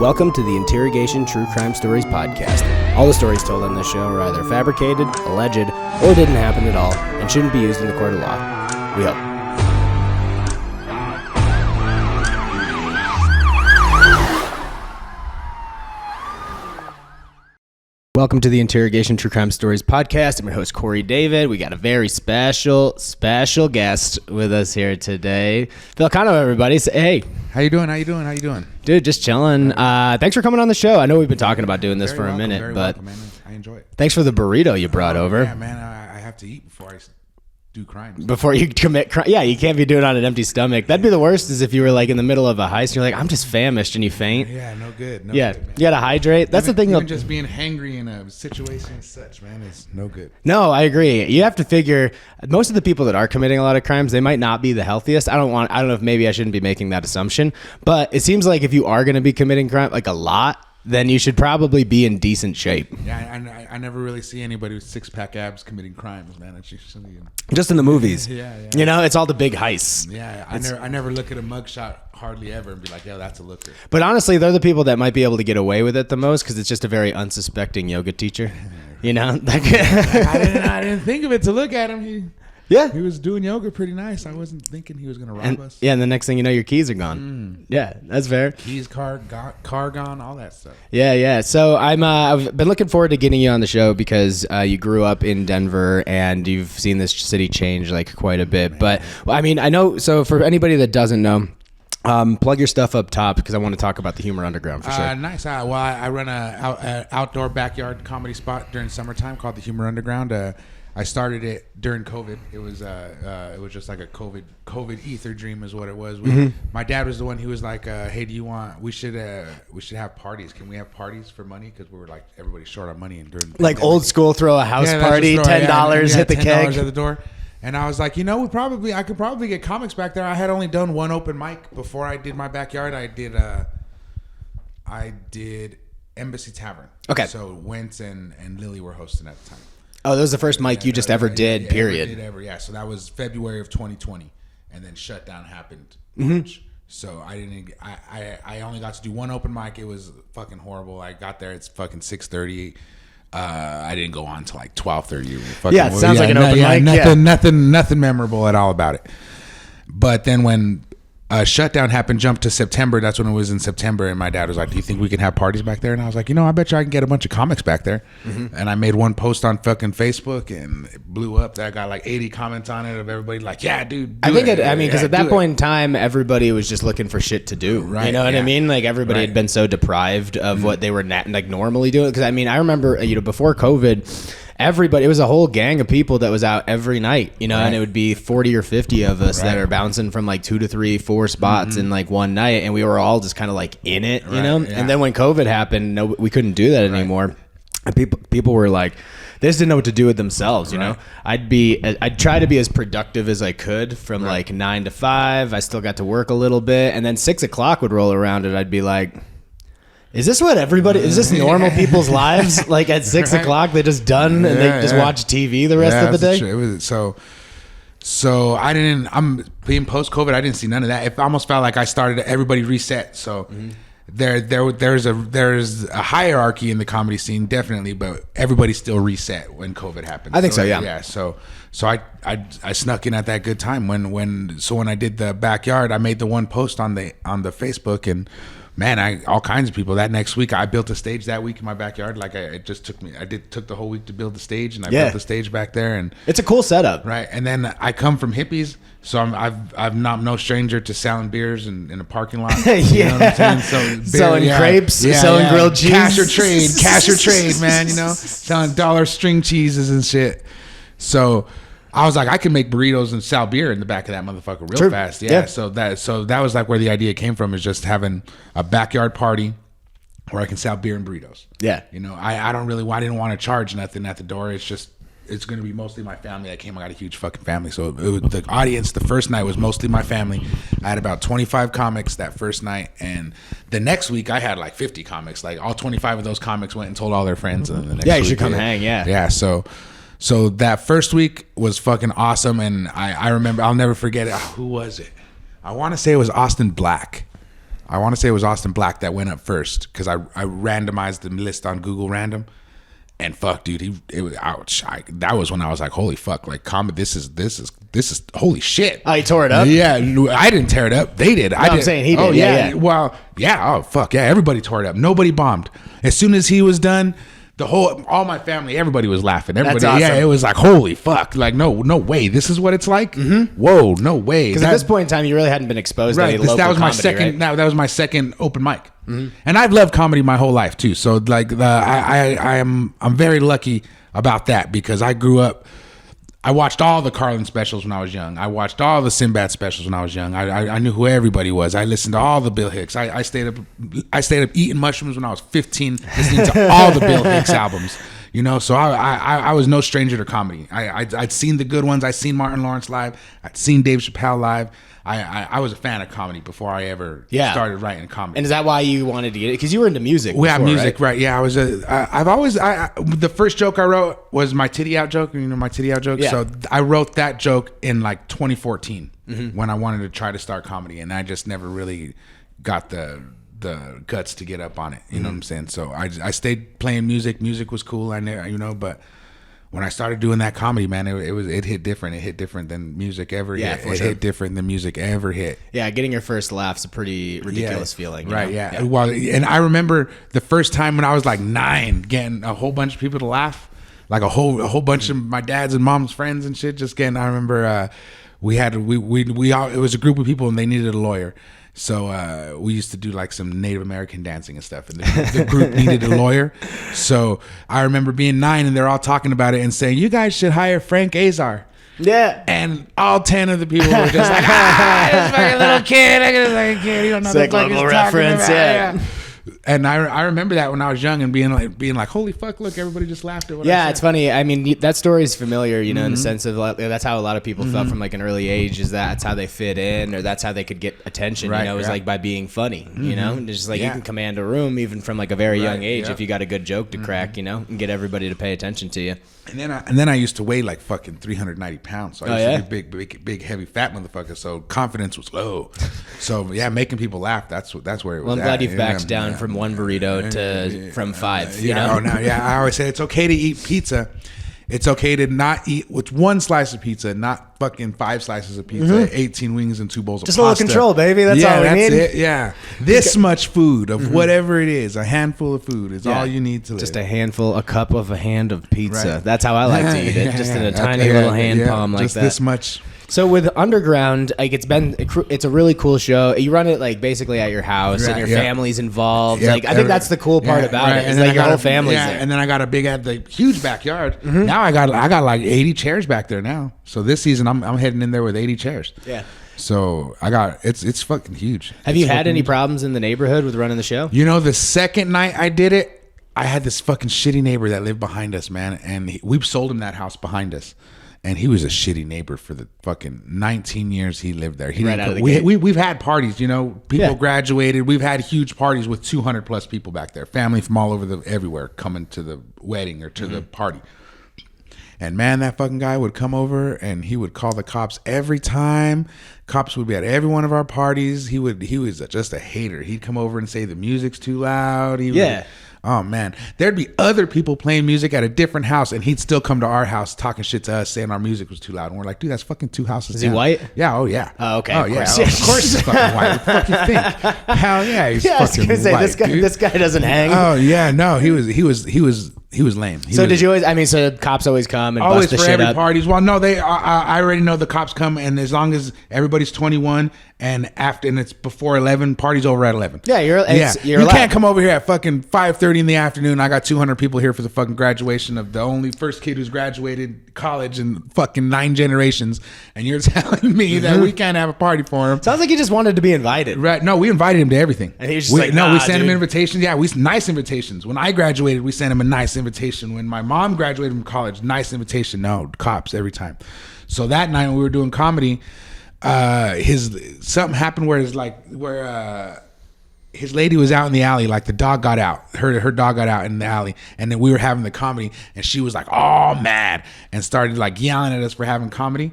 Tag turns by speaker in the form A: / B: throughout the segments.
A: Welcome to the Interrogation True Crime Stories podcast. All the stories told on this show are either fabricated, alleged, or didn't happen at all and shouldn't be used in the court of law. We hope. Welcome to the Interrogation True Crime Stories podcast. I'm your host, Corey David. We got a very special guest with us here today. Phil Cano, everybody. Say hey.
B: How you doing?
A: Dude, just chilling. Thanks for coming on the show. I know we've been talking about doing this for a minute, but
B: welcome, man. I enjoy it.
A: Thanks for the burrito you brought over.
B: Yeah, man, I have to eat before I do crimes.
A: Before you commit crime. Yeah, you can't be doing it on an empty stomach. That'd be the worst is if you were like in the middle of a heist and you're like, I'm just famished and you faint.
B: Yeah, no good.
A: Yeah,
B: good, man.
A: You gotta hydrate. That's the thing.
B: Even just being hangry in a situation as such, man, is no good.
A: No, I agree. You have to figure most of the people that are committing a lot of crimes, they might not be the healthiest. I don't know if maybe I shouldn't be making that assumption, but it seems like if you are going to be committing crime like a lot, then you should probably be in decent shape.
B: Yeah, I never really see anybody with six-pack abs committing crimes, man. It's usually
A: just in the movies.
B: Yeah.
A: You know, it's all the big heists.
B: Yeah, I never look at a mugshot hardly ever and be like, yo, that's a looker.
A: But honestly, they're the people that might be able to get away with it the most because it's just a very unsuspecting yoga teacher. You know?
B: I didn't think of it to look at him.
A: Yeah.
B: He was doing yoga pretty nice. I wasn't thinking he was going to rob us.
A: Yeah, and the next thing you know, your keys are gone. Yeah, that's fair.
B: Keys, car gone, all that stuff.
A: Yeah. So I've been looking forward to getting you on the show because you grew up in Denver and you've seen this city change like quite a bit. But I mean, I know. So for anybody that doesn't know, plug your stuff up top because I want to talk about the Humor Underground for sure.
B: Nice. Well, I run a outdoor backyard comedy spot during summertime called the Humor Underground. I started it during COVID. It was just like a COVID ether dream is what it was. My dad was the one who was like, "Hey, we should have parties. Can we have parties for money? Because we were like everybody's short on money and during
A: like old school, throw a house party, $10, hit the keg
B: at the door." And I was like, I could probably get comics back there. I had only done one open mic before I did my backyard. I did Embassy Tavern.
A: Okay.
B: So Wentz and Lily were hosting at the time.
A: Oh, that was the first mic you just ever did, period.
B: Yeah. So that was February of 2020, and then shutdown happened March. So I only got to do one open mic. It was fucking horrible. I got there, it's fucking 6:30. I didn't go on to like 12:30.
A: Yeah, it sounds like an open mic.
B: Nothing memorable at all about it. But then when shutdown happened, jumped to September. That's when it was in September, and my dad was like, "Do you think we can have parties back there?" And I was like, I bet you I can get a bunch of comics back there. And I made one post on fucking Facebook, and it blew up. That got like 80 comments on it of everybody like, "Yeah, dude."
A: Because at that point in time, everybody was just looking for shit to do. Right? You know what I mean? Like everybody had been so deprived of what they were like normally doing. Because I mean, I remember before COVID. Everybody, it was a whole gang of people that was out every night, and it would be 40 or 50 of us that are bouncing from like 2 to 3, 4 spots in like one night, and we were all just kind of like in it, you know. Yeah. And then when COVID happened, we couldn't do that anymore. And people were like, they just didn't know what to do with themselves, you know. I'd try to be as productive as I could from like 9 to 5. I still got to work a little bit, and then 6 o'clock would roll around, and I'd be like, is this is normal people's lives? Like at 6 o'clock, they're just done and they just watch TV the rest of the day?
B: It was so I'm being post-COVID, I didn't see none of that. It almost felt like I started, everybody reset. So there's a hierarchy in the comedy scene, definitely, but everybody still reset when COVID happened.
A: I think so, yeah.
B: Yeah, so I snuck in at that good time. When I did the backyard, I made the one post on the Facebook, and man, all kinds of people. That next week, I built a stage that week in my backyard. Like it just took the whole week to build the stage, and I built the stage back there. And
A: it's a cool setup,
B: right? And then I come from hippies, so I'm not no stranger to selling beers in a parking lot. You know what I'm saying? So
A: selling crepes, selling grilled cheese,
B: cash or trade, man. Selling dollar string cheeses and shit. So I was like, I can make burritos and sell beer in the back of that motherfucker real fast. Yeah. So that was like where the idea came from, is just having a backyard party where I can sell beer and burritos. Yeah. I didn't want to charge nothing at the door. It's going to be mostly my family that came. I got a huge fucking family. So the audience, the first night was mostly my family. I had about 25 comics that first night. And the next week I had like 50 comics. Like all 25 of those comics went and told all their friends. And the next
A: you should come hang. Yeah.
B: Yeah. So that first week was fucking awesome, and I remember, I'll never forget it. Who was it? I want to say it was Austin Black. I want to say it was Austin Black that went up first because I randomized the list on Google Random. And fuck, dude, that was when I was like, holy fuck, like comedy, this is holy shit.
A: Oh, he tore it up?
B: Yeah, I didn't tear it up. They did.
A: I'm saying he did.
B: Oh, yeah. Well, yeah. Oh, fuck. Yeah, everybody tore it up. Nobody bombed. As soon as he was done, all my family, everybody was laughing. Everybody,
A: That's awesome.
B: Yeah, it was like, holy fuck. Like, no way. This is what it's like? Mm-hmm. Whoa, no way.
A: Because at this point in time, you really hadn't been exposed to any local
B: that was my
A: comedy,
B: second.
A: right?
B: That was my second open mic. Mm-hmm. And I've loved comedy my whole life too. So like I'm very lucky about that because I grew up. I watched all the Carlin specials when I was young. I watched all the Sinbad specials when I was young. I knew who everybody was. I listened to all the Bill Hicks. I stayed up eating mushrooms when I was 15, listening to all the Bill Hicks albums. You know, so I was no stranger to comedy. I'd seen the good ones. I'd seen Martin Lawrence live. I'd seen Dave Chappelle live. I was a fan of comedy before I ever started writing comedy.
A: And is that why you wanted to get it? Because you were into music.
B: We have music, right? Yeah, the first joke I wrote was my titty out joke. You know my titty out joke? Yeah. So I wrote that joke in like 2014 when I wanted to try to start comedy. And I just never really got the guts to get up on it. You know what I'm saying? So I stayed playing music. Music was cool. But when I started doing that comedy, man, it hit different. It hit different than music ever hit. It hit different than music ever hit.
A: Yeah, getting your first laugh's a pretty ridiculous feeling.
B: Right, yeah. Well, and I remember the first time when I was like 9, getting a whole bunch of people to laugh. Like a whole bunch of my dad's and mom's friends and shit. I remember we all, it was a group of people and they needed a lawyer. So we used to do like some Native American dancing and stuff, and the group needed a lawyer. So I remember being 9, and they're all talking about it and saying, "You guys should hire Frank Azar."
A: Yeah,
B: and all 10 of the people were just like, "This fucking little kid, like a kid, you don't know the fuck he's reference." Yeah. And I remember that when I was young and being like, holy fuck, look, everybody just laughed at what I said.
A: It's funny. I mean, that story is familiar, you know, in the sense of like, that's how a lot of people felt from like an early age, is that's how they fit in, or that's how they could get attention, right, you know, is like by being funny, you know, and just like you can command a room even from like a very young age if you got a good joke to crack, you know, and get everybody to pay attention to you.
B: And then I used to weigh like fucking 390 pounds. So I used to be big, heavy, fat motherfucker. So confidence was low. So yeah, making people laugh. That's where it was.
A: Well, I'm glad you've backed down from one burrito from 5. You know?
B: I always say it's okay to eat pizza. It's okay to not eat with one slice of pizza, not fucking 5 slices of pizza, 18 wings and 2 bowls of pasta.
A: Just a little control, baby. That's all we need.
B: It. Yeah. This much food of whatever it is, a handful of food is all you need to live.
A: Just a cup of a hand of pizza. Right. That's how I like to eat it. Just in a tiny little hand palm like
B: just
A: that.
B: Just this much.
A: So with Underground, like it's a really cool show. You run it like basically at your house, and your family's involved. Like I think that's the cool part about it. Is like your whole family's there.
B: And then I got a huge backyard. Now I got like 80 chairs back there now. So this season I'm heading in there with 80 chairs.
A: Yeah.
B: So it's fucking huge.
A: Have you had any problems in the neighborhood with running the show?
B: You know, the second night I did it, I had this fucking shitty neighbor that lived behind us, man, and we sold him that house behind us. And he was a shitty neighbor for the fucking 19 years he lived there. We've had parties, you know, people graduated. We've had huge parties with 200 plus people back there, family from all over everywhere coming to the wedding or to the party. And man, that fucking guy would come over and he would call the cops every time. Cops would be at every one of our parties. He was just a hater. He'd come over and say the music's too loud. Oh man, there'd be other people playing music at a different house, and he'd still come to our house talking shit to us, saying our music was too loud. And we're like, dude, that's fucking 2 houses.
A: Is he white?
B: Yeah. Oh yeah.
A: Oh okay.
B: Oh yeah. Of course he's fucking white. What the fuck you think? Hell yeah, he's fucking white. I was gonna say
A: this guy doesn't hang.
B: Oh yeah, no, he was lame.
A: Did you always? I mean, so cops always come and
B: always
A: bust the
B: for
A: shit
B: every
A: up?
B: Parties. Well, no, I already know the cops come, and as long as everybody's 21 and it's before 11, party's over at 11.
A: Yeah, you're
B: you
A: allowed.
B: Can't come over here at fucking 5:30 in the afternoon. I got 200 people here for the fucking graduation of the only first kid who's graduated college in fucking 9 generations, and you're telling me that we can't have a party for him.
A: Sounds like he just wanted to be invited.
B: Right? No, we invited him to everything.
A: And he was just we
B: sent him invitations. Yeah, nice invitations. When I graduated, we sent him a nice invitation. When my mom graduated from college, nice invitation. No, cops every time. So that night when we were doing comedy, something happened where his lady was out in the alley, like the dog got out. Her dog got out in the alley, and then we were having the comedy, and she was like all mad and started like yelling at us for having comedy.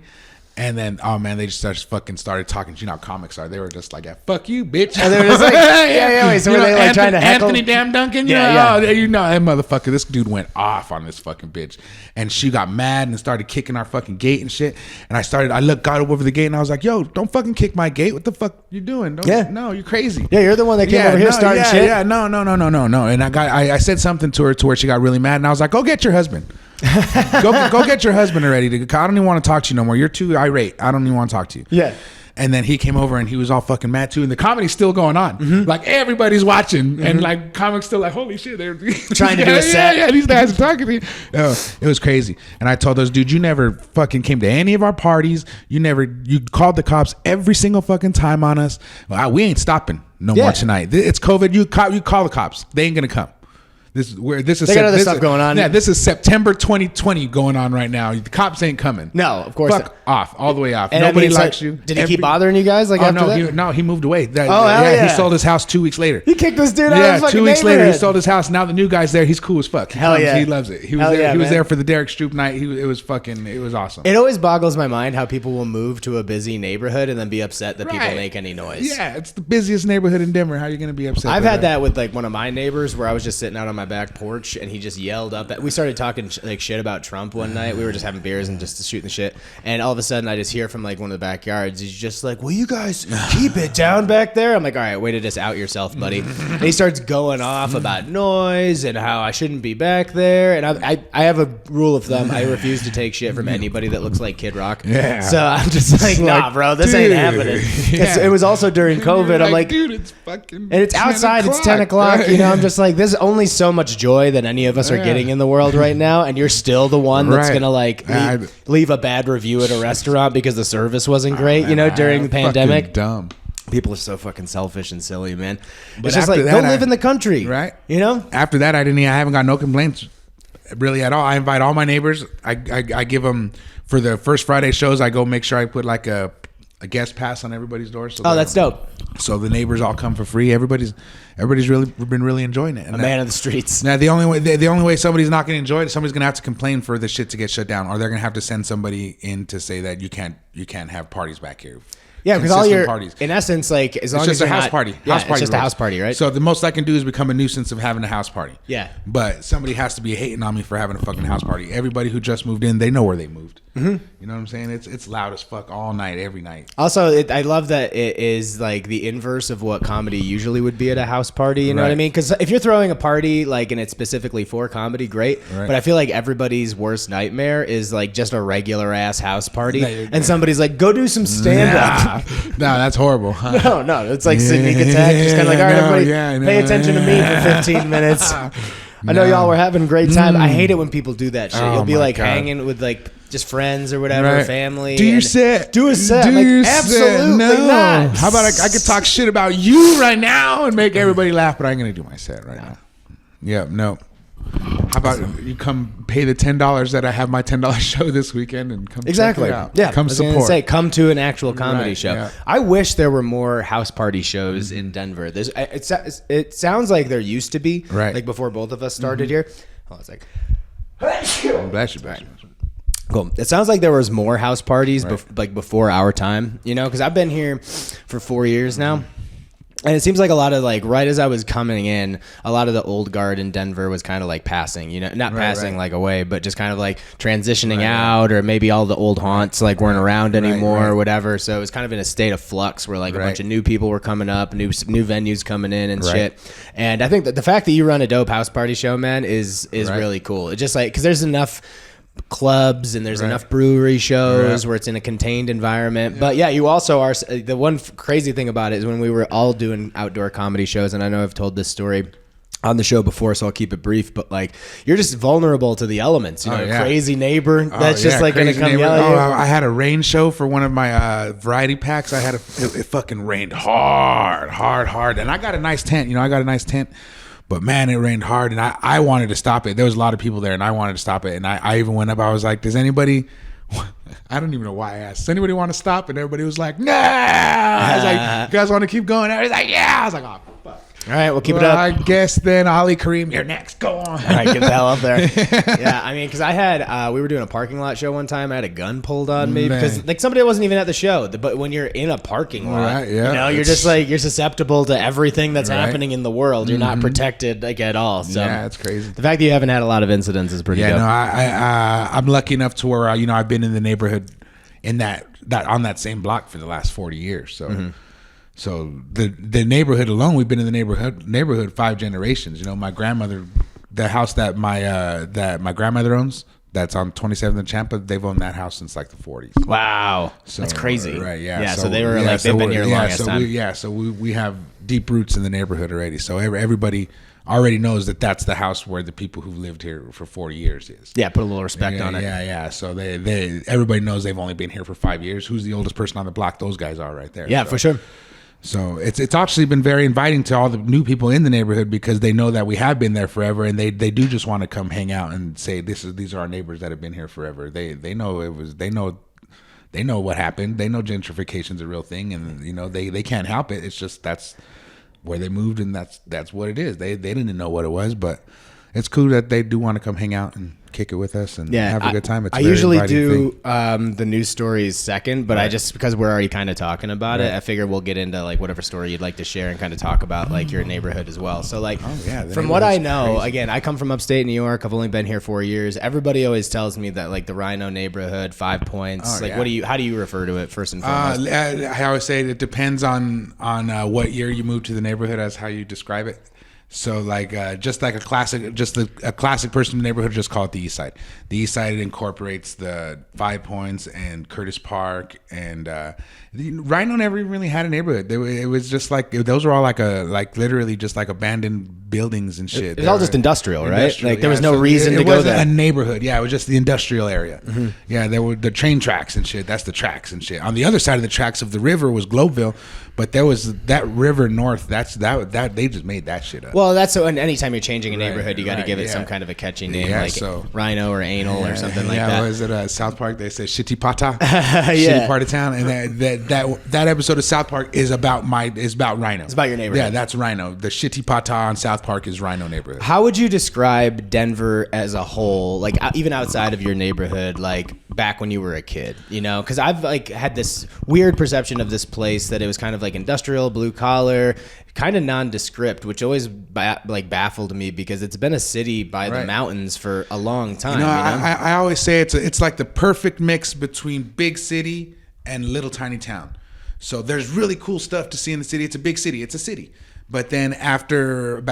B: And then, oh man, they just started talking. You know how comics are. They were just like, yeah, fuck you, bitch.
A: And they were just like, yeah. Wait, so were they like trying to heckle?
B: Anthony Damn Duncan?
A: Yeah.
B: Oh, you know, that motherfucker. This dude went off on this fucking bitch. And she got mad and started kicking our fucking gate and shit. And I got over the gate and I was like, yo, don't fucking kick my gate. What the fuck you doing? No, you're crazy.
A: Yeah, you're the one that came over here starting shit.
B: Yeah, no. And I said something to her to where she got really mad. And I was like, go get your husband. go get your husband already. I don't even want to talk to you no more. You're too irate. I don't even want to talk to you.
A: Yeah.
B: And then he came over and he was all fucking mad too. And the comedy's still going on. Mm-hmm. Like everybody's watching. And like comics still like, holy shit. They're
A: trying to do a set.
B: Yeah, these guys are talking to you. It was crazy. And I told those dudes, you never fucking came to any of our parties. You called the cops every single fucking time on us. Well, we ain't stopping more tonight. It's COVID. You call the cops. They ain't going to come. They got
A: other stuff going on.
B: Yeah, this is September 2020 going on right now. The cops ain't coming.
A: No, of course.
B: Fuck off, all the way off.
A: And
B: nobody likes you.
A: Did he keep bothering you guys? Like after that?
B: He moved away.
A: He
B: sold his house 2 weeks later.
A: He kicked this dude out of his fucking
B: 2 weeks later, he
A: neighborhood.
B: sold his house. Now the new guy's there. He's cool as fuck. He loves it. He was there for the Derek Stroop night. It was awesome.
A: It always boggles my mind how people will move to a busy neighborhood and then be upset that people make any noise.
B: Yeah, it's the busiest neighborhood in Denver. How are you going to be upset?
A: I've had that with like one of my neighbors where I was just sitting out on my back porch and he just yelled up we started talking like shit about Trump one night. We were just having beers and just shooting the shit, and all of a sudden I just hear from like one of the backyards, he's just like, will you guys keep it down back there? I'm like, all right, way to just out yourself, buddy. And he starts going off about noise and how I shouldn't be back there, and I have a rule of thumb. I refuse to take shit from anybody that looks like Kid Rock.
B: Yeah.
A: So I'm just like, nah, bro, this ain't happening. Yeah. It was also during COVID. I'm like,
B: dude, it's fucking
A: and it's outside, it's 10 o'clock, you know. I'm just like, there's only so much joy that any of us are getting in the world right now, and you're still the one that's gonna like leave a bad review at a restaurant because the service wasn't great, during the pandemic.
B: Dumb.
A: People are so fucking selfish and silly, man.
B: But
A: it's just like, go live in the country,
B: right?
A: After
B: that, I haven't got no complaints really at all. I invite all my neighbors. I give them for the first Friday shows. I go make sure I put like a guest pass on everybody's door. So
A: that's dope.
B: So the neighbors all come for free. Everybody's really been really enjoying it. And
A: man of the streets.
B: Now the only way somebody's not going to enjoy it, somebody's going to have to complain for the shit to get shut down, or they're going to have to send somebody in to say that you can't have parties back here.
A: Yeah, because all your parties, in essence, like as long as
B: it's just a house party.
A: It's just a house party, right?
B: So the most I can do is become a nuisance of having a house party.
A: Yeah.
B: But somebody has to be hating on me for having a fucking house party. Everybody who just moved in, they know where they moved. Mm-hmm. You know what I'm saying? It's loud as fuck all night, every night.
A: Also, I love that it is like the inverse of what comedy usually would be at a house party. You know what I mean? Because if you're throwing a party like and it's specifically for comedy, great. Right. But I feel like everybody's worst nightmare is like just a regular ass house party, and somebody's like, "Go do some stand up."
B: No, that's horrible. Huh?
A: No, it's like sneak attack. Just kind of like, all right, everybody, pay attention to me for 15 minutes. I know y'all were having a great time. I hate it when people do that shit. You'll be like hanging with like just friends or whatever, family.
B: Do your set.
A: Do a set. Absolutely not.
B: How about I could talk shit about you right now and make everybody laugh, but I ain't gonna do my set right now. Yeah, no. How about you come pay the $10 that I have my $10 show this weekend and come check it out.
A: Yeah,
B: come support.
A: Come to an actual comedy show. Yeah. I wish there were more house party shows in Denver. It sounds like there used to be, like before both of us started here. Hold on a sec.
B: Bless you.
A: Cool. It sounds like there was more house parties like before our time, because I've been here for 4 years now. And it seems like a lot of like right as I was coming in, a lot of the old guard in Denver was kind of like passing, not passing like away, but just kind of like transitioning out, or maybe all the old haunts like weren't around anymore or whatever. So it was kind of in a state of flux where like a bunch of new people were coming up, new venues coming in and shit. And I think that the fact that you run a dope house party show, man, is really cool. It's just like because there's enough clubs and there's enough brewery shows where it's in a contained environment. But you also are the one crazy thing about it is when we were all doing outdoor comedy shows, and I know I've told this story on the show before, so I'll keep it brief, but like you're just vulnerable to the elements, crazy neighbor that's just like gonna come yell at you.
B: I had a rain show for one of my variety packs. It fucking rained hard, and I got a nice tent. But man, it rained hard, and I wanted to stop it. There was a lot of people there, and I wanted to stop it. And I even went up. I was like, does anybody... I don't even know why I asked. Does anybody want to stop? And everybody was like, no! I was like, you guys want to keep going? I was like, yeah! I was like, oh, fuck.
A: All right, we'll keep it up.
B: I guess then Ali Kareem, you're next. Go on.
A: All right, get the hell up there. Yeah, I mean, because I had we were doing a parking lot show one time. I had a gun pulled on me because like somebody wasn't even at the show. But when you're in a parking lot, you're just like you're susceptible to everything that's happening in the world. You're not protected like at all. So
B: yeah, it's crazy.
A: The fact that you haven't had a lot of incidents is pretty.
B: Yeah,
A: dope.
B: no, I'm lucky enough to where I've been in the neighborhood in that on that same block for the last 40 years. So. So the neighborhood alone, we've been in the neighborhood 5 generations. My grandmother, the house that my grandmother owns, that's on 27th and Champa, they've owned that house since like the 40s.
A: Wow, so, that's crazy.
B: Right? Yeah.
A: Yeah. So they were like they've been here longest time.
B: So we have deep roots in the neighborhood already. So everybody already knows that that's the house where the people who've lived here for 40 years is.
A: Yeah, put a little respect on it.
B: Yeah. So everybody knows they've only been here for 5 years. Who's the oldest person on the block? Those guys are right there.
A: Yeah, for sure.
B: So it's actually been very inviting to all the new people in the neighborhood because they know that we have been there forever, and they do just want to come hang out and say these are our neighbors that have been here forever. They know they know what happened. They know gentrification's a real thing, and they can't help it. It's just that's where they moved, and that's what it is. They didn't know what it was, but it's cool that they do want to come hang out and kick it with us and have a good time. It's
A: I usually do the news stories second, but I just because we're already kind of talking about it, I figure we'll get into like whatever story you'd like to share and kind of talk about like your neighborhood as well. So like from what I know, crazy. Again, I come from upstate New York. I've only been here 4 years. Everybody always tells me that like the Rhino neighborhood, 5 Points. How do you refer to it first and foremost?
B: I always say it depends on what year you moved to the neighborhood as how you describe it. So like just like a classic person in the neighborhood, just call it the East Side. The East Side incorporates the 5 Points and Curtis Park, and Rhino never really had a neighborhood. It was just like those were all like literally just like abandoned buildings and shit. It
A: was all just industrial, right? Like there was no reason to go there.
B: It wasn't a neighborhood. Yeah, it was just the industrial area. Mm-hmm. Yeah, there were the train tracks and shit. That's the tracks and shit. On the other side of the tracks of the river was Globeville, but there was that river north. That they just made that shit up.
A: Well, that's so. And anytime you're changing a neighborhood, you got to give it some kind of a catchy name, like Rhino or Anal or something like that.
B: Yeah, was it South Park? They say Shitty Pata, shitty part of town, and that episode of South Park is about Rhino.
A: It's about your neighborhood.
B: Yeah, that's Rhino. The Shitty Pata on South Park is Rhino neighborhood.
A: How would you describe Denver as a whole, like even outside of your neighborhood, like back when you were a kid? Because I've like had this weird perception of this place that it was kind of like industrial, blue collar, kind of nondescript, which always baffled me because it's been a city by the mountains for a long time.
B: I always say it's like the perfect mix between big city and little tiny town. So there's really cool stuff to see in the city. It's a big city. It's a city. But then after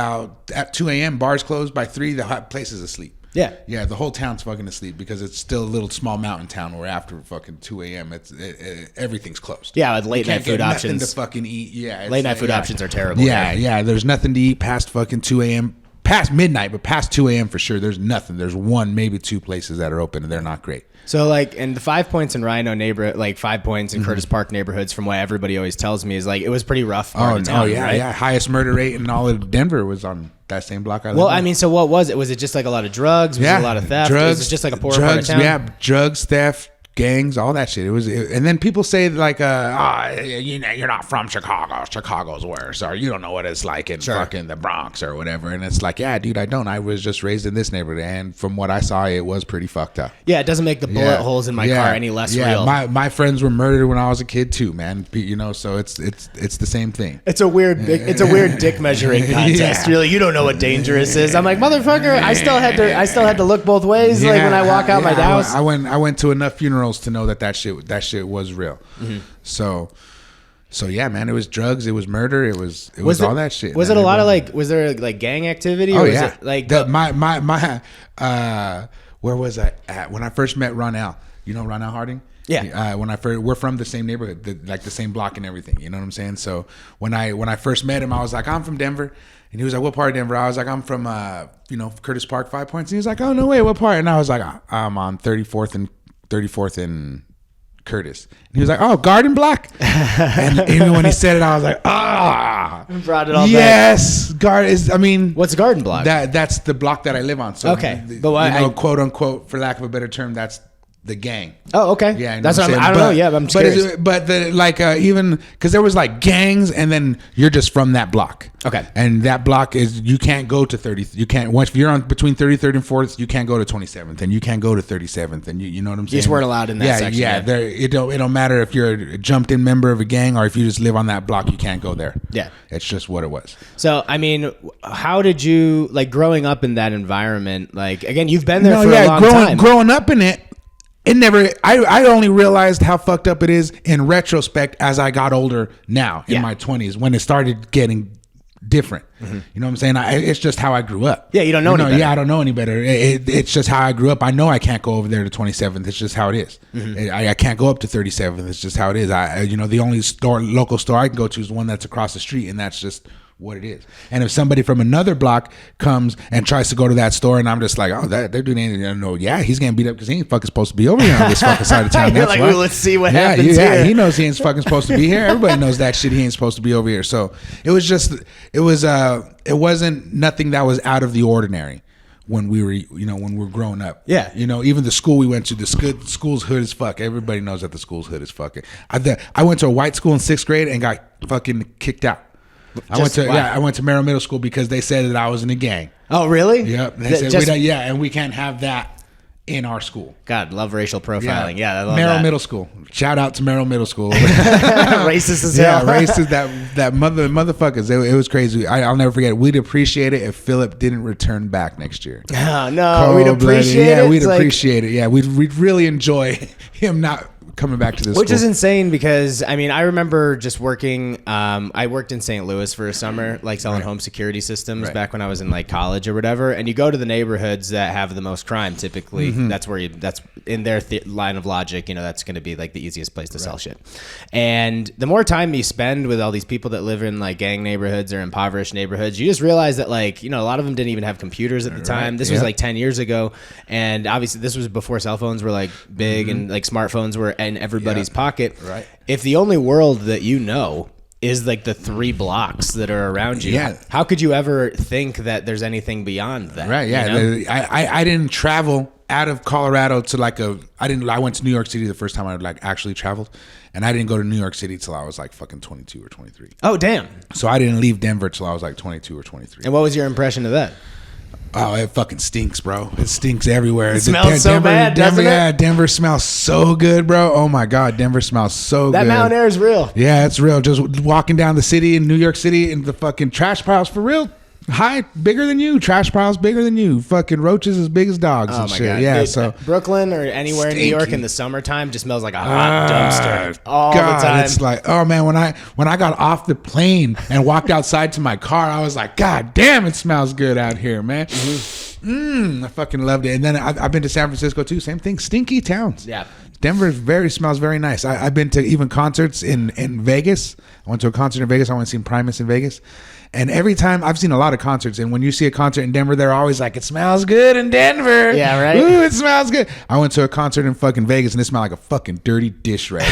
B: at 2 a.m., bars close. By 3, the place is asleep. Yeah, the whole town's fucking asleep because it's still a little small mountain town where after fucking 2 a.m. Everything's closed.
A: Yeah, with late night food options.
B: Nothing to fucking eat. Yeah,
A: late night food options are terrible.
B: Yeah. There's nothing to eat past fucking 2 a.m. Past midnight, but past 2 a.m. for sure. There's nothing. There's 1, maybe 2 places that are open, and they're not great.
A: So like in the 5 Points and Rhino neighborhood, like 5 Points and Curtis Park neighborhoods, from what everybody always tells me, is like it was pretty rough.
B: Yeah. Highest murder rate in all of Denver was on that same block.
A: I mean, so what was it? Was it just like a lot of drugs? Was it a lot of theft? Was it just like a poor part of town?
B: Yeah, drugs, theft, gangs, all that shit. And then people say like, you're not from Chicago. Chicago's worse, or you don't know what it's like in fucking the Bronx or whatever. And it's like, yeah, dude, I don't. I was just raised in this neighborhood, and from what I saw, it was pretty fucked up.
A: Yeah, it doesn't make the bullet holes in my car any less real.
B: My friends were murdered when I was a kid too, man. So it's the same thing.
A: It's a weird dick measuring contest. Really, you don't know what dangerous is. I'm like, motherfucker, I still had to look both ways. Like when I walk out my house.
B: I went to enough funerals to know that shit was real. Mm-hmm. So yeah, man, it was drugs, it was murder, it was all that shit.
A: Was it a lot of was there like gang activity?
B: Oh,
A: or
B: yeah.
A: Was it like
B: where was I at when I first met Ronell? You know Ronell Harding?
A: Yeah.
B: We're from the same neighborhood, the same block and everything. You know what I'm saying? So when I first met him, I was like, I'm from Denver. And he was like, what part of Denver? I was like, I'm from, Curtis Park, 5 Points. And he was like, oh, no way, what part? And I was like, I'm on 34th and Curtis. And he was like, oh, Garden Block. And even when he said it, I was like,
A: brought it all back.
B: Yes.
A: What's Garden Block?
B: That's the block that I live on. So,
A: okay. But why,
B: quote unquote, for lack of a better term, that's the gang.
A: Oh, okay.
B: Yeah,
A: that's what I don't know. Yeah, but I'm curious.
B: Even because there was like gangs, and then you're just from that block.
A: Okay.
B: And that block is you can't go to 30. You can't once if you're on between 33rd and 4th, you can't go to 27th, and you can't go to 37th, and you know what I'm saying.
A: You just weren't allowed in that section.
B: Yeah. It don't matter if you're a jumped in member of a gang or if you just live on that block, you can't go there.
A: Yeah,
B: it's just what it was.
A: So I mean, how did you like growing up in that environment? Like again, you've been there for a long time.
B: Growing up in it. It never. I only realized how fucked up it is in retrospect as I got older now in my 20s when it started getting different. Mm-hmm. You know what I'm saying? It's just how I grew up.
A: Yeah, you don't know any better.
B: Yeah, I don't know any better. It's just how I grew up. I know I can't go over there to 27th. It's just how it is. Mm-hmm. I can't go up to 37th. It's just how it is. The only local store I can go to is the one that's across the street, and that's just what it is. And if somebody from another block comes and tries to go to that store, and I'm just like, oh, they're doing anything. No, yeah, he's getting beat up because he ain't fucking supposed to be over here on this fucking side of town. That's
A: like,
B: why.
A: well, let's see what happens
B: here.
A: Yeah,
B: he knows he ain't fucking supposed to be here. Everybody knows that shit. He ain't supposed to be over here. So it wasn't nothing that was out of the ordinary when we were growing up.
A: Yeah.
B: Even the school we went to, the school's hood as fuck. Everybody knows that the school's hood is fucking. I went to a white school in 6th grade and got fucking kicked out. I went to Merrill Middle School because they said that I was in a gang.
A: Oh, really?
B: Yep. They said and we can't have that in our school.
A: God, love racial profiling. Yeah, I love
B: Merrill
A: that.
B: Middle School. Shout out to Merrill Middle School.
A: Racist as hell.
B: Yeah, racist. That motherfuckers. It was crazy. I'll never forget it. We'd appreciate it if Philip didn't return back next year.
A: Oh, no, we'd appreciate it.
B: Yeah, we'd appreciate it. Yeah, we'd really enjoy him not coming back to this
A: Which
B: school.
A: is insane because, I mean, I remember just working, I worked in St. Louis for a summer, like selling home security systems back when I was in like college or whatever. And you go to the neighborhoods that have the most crime typically. Mm-hmm. That's in their line of logic, that's going to be like the easiest place to sell shit. And the more time you spend with all these people that live in like gang neighborhoods or impoverished neighborhoods, you just realize that like, a lot of them didn't even have computers at the time. This was like 10 years ago. And obviously this was before cell phones were like big and like smartphones were in everybody's pocket. Right. If the only world that you know is like the 3 blocks that are around you, how could you ever think that there's anything beyond that?
B: Right. Yeah. I didn't travel out of Colorado to I went to New York City the first time I like actually traveled, and I didn't go to New York City till I was like fucking 22 or 23.
A: Oh, damn.
B: So I didn't leave Denver till I was like 22 or 23.
A: And what was your impression of that?
B: Oh, it fucking stinks, bro. It stinks everywhere.
A: It smells so bad, doesn't it?
B: Yeah, Denver smells so good, bro. Oh my God, Denver smells so good.
A: That mountain air is real.
B: Yeah, it's real. Just walking down the city in New York City and the fucking trash piles for real. Bigger than you. Trash piles bigger than you. Fucking roaches as big as dogs and shit. God.
A: Yeah,
B: dude, so
A: Brooklyn or anywhere in New York in the summertime just smells like a hot dumpster all the time.
B: It's like, oh man, when I got off the plane and walked outside to my car, I was like, God damn, it smells good out here, man. Mm-hmm. I fucking loved it. And then I've been to San Francisco too. Same thing. Stinky towns.
A: Yeah.
B: Denver smells very nice. I've been to even concerts in Vegas. I went to a concert in Vegas. I went to see Primus in Vegas. And every time I've seen a lot of concerts, and when you see a concert in Denver, they're always like, "It smells good in Denver."
A: Yeah, right.
B: Ooh, it smells good. I went to a concert in fucking Vegas, and it smelled like a fucking dirty dish rag.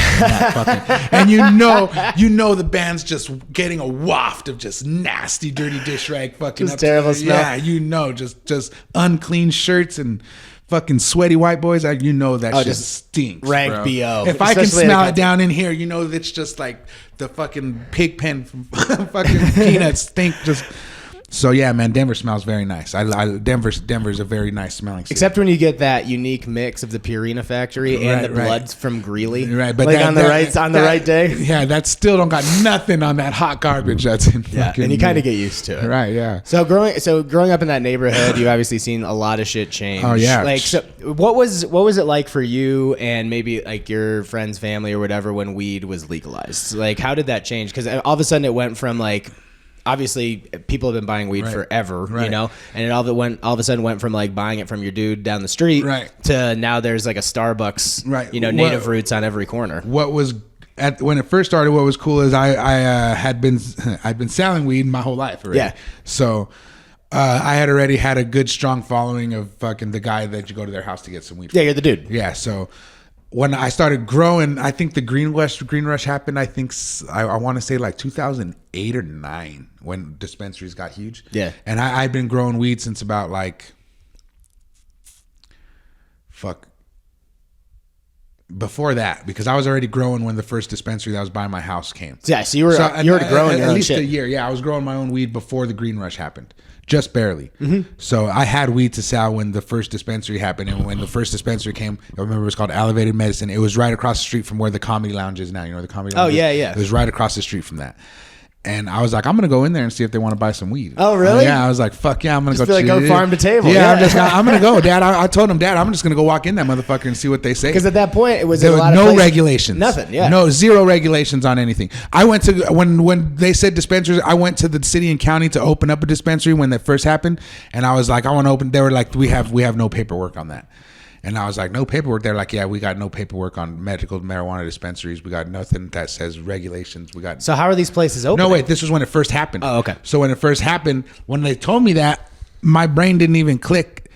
B: And you know the band's just getting a waft of just nasty, dirty dish rag fucking
A: just terrible smell.
B: Yeah, just unclean shirts and fucking sweaty white boys. That just stinks.
A: Rank
B: bro.
A: BO.
B: If I can smell it down in here, it's just like the fucking pig pen from fucking Peanuts stink. So yeah, man, Denver smells very nice. Denver's a very nice smelling city.
A: Except when you get that unique mix of the Purina factory and the blood from Greeley.
B: Right, but
A: like on the right day.
B: Yeah, that still don't got nothing on that hot garbage that's in fucking,
A: and you kind of get used to it.
B: Right, yeah.
A: So growing up in that neighborhood, you obviously seen a lot of shit change.
B: Oh yeah.
A: Like, so what was it like for you and maybe like your friend's family or whatever when weed was legalized? Like, how did that change? Because all of a sudden it went from like, obviously people have been buying weed forever, and it all of a sudden went from like buying it from your dude down the street to now there's like a Starbucks, native roots on every corner.
B: What was when it first started, what was cool is I'd been selling weed my whole life already. Yeah. So I had already had a good strong following of fucking the guy that you go to their house to get some weed from.
A: Yeah, you're the dude.
B: Yeah, so when I started growing, I think the Green Rush happened. I think I want to say like 2008 or 9 when dispensaries got huge.
A: Yeah,
B: and I've been growing weed since about like Before that, because I was already growing when the first dispensary that was by my house came.
A: Yeah, so you were already growing your
B: at
A: own
B: least
A: shit.
B: a year. Yeah, I was growing my own weed before the green rush happened, just barely. So I had weed to sell when the first dispensary happened, and when the first dispensary came, I remember it was called Elevated Medicine. It was right across the street from where the Comedy Lounge is now. You know where the Comedy Lounge is?
A: Yeah.
B: It was right across the street from that. And I was like, I'm gonna go in there and see if they want to buy some weed.
A: Oh, really?
B: Yeah, I was like, fuck yeah, I'm gonna
A: go farm to table.
B: Yeah, I'm gonna go, Dad. I told him, Dad, I'm just gonna go walk in that motherfucker and see what they say.
A: Because at that point, it was
B: there
A: a
B: was
A: lot
B: no
A: of
B: regulations,
A: nothing. Yeah,
B: no zero regulations on anything. I went to when they said dispensaries, I went to the city and county to open up a dispensary when that first happened, and I was like, I want to open. They were like, we have no paperwork on that. And I was like, no paperwork. They're like, yeah, we got no paperwork on medical marijuana dispensaries. We got nothing that says regulations.
A: So how are these places open?
B: No, wait, this was when it first happened.
A: Oh, okay.
B: So when it first happened, when they told me that, my brain didn't even click.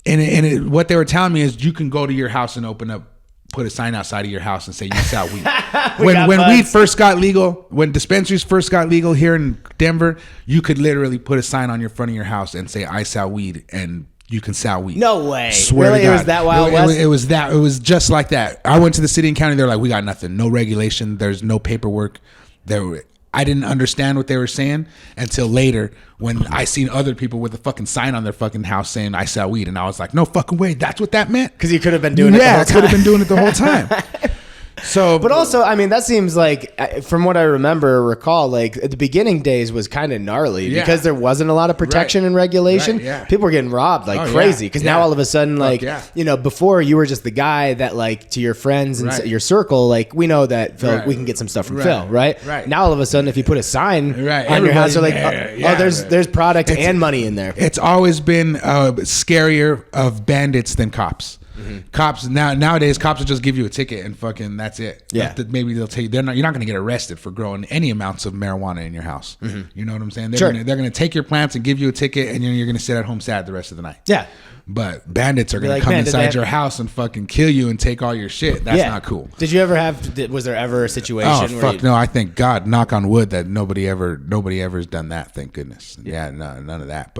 B: And what they were telling me is you can go to your house and put a sign outside of your house and say you sell weed. when weed first got legal, when dispensaries first got legal here in Denver, you could literally put a sign on your front of your house and say, I sell weed, and you can sell weed.
A: No way.
B: Swear
A: really?
B: to God.
A: It was that Wild West?
B: It was that. It was just like that. I went to the city and county. They're like, we got nothing. No regulation. There's no paperwork. I didn't understand what they were saying until later when I seen other people with a fucking sign on their fucking house saying I sell weed. And I was like, no fucking way. That's what that meant?
A: Because you could have been doing it the whole time.
B: Yeah, I could have been doing it the whole time. So,
A: but also, I mean, that seems like, from what I recall, like at the beginning days was kind of gnarly because there wasn't a lot of protection and regulation. People were getting robbed like crazy. Because now all of a sudden, like, before you were just the guy that, like, to your friends and your circle, like, we know that Phil, we can get some stuff from Phil, right? Now all of a sudden, if you put a sign on your house, they're like, there's product and money in there.
B: It's always been scarier of bandits than cops. Cops nowadays, cops will just give you a ticket and fucking that's it.
A: Yeah,
B: maybe they'll tell you you're not going to get arrested for growing any amounts of marijuana in your house. You know what I'm saying? They're going to take your plants and give you a ticket, and you're going to sit at home sad the rest of the night.
A: Yeah.
B: But bandits are going to come inside your house and fucking kill you and take all your shit. That's not cool.
A: Did you ever was there ever a situation?
B: Oh fuck no! I thank God, knock on wood, that nobody ever has done that. Thank goodness. Yeah, no, none of that.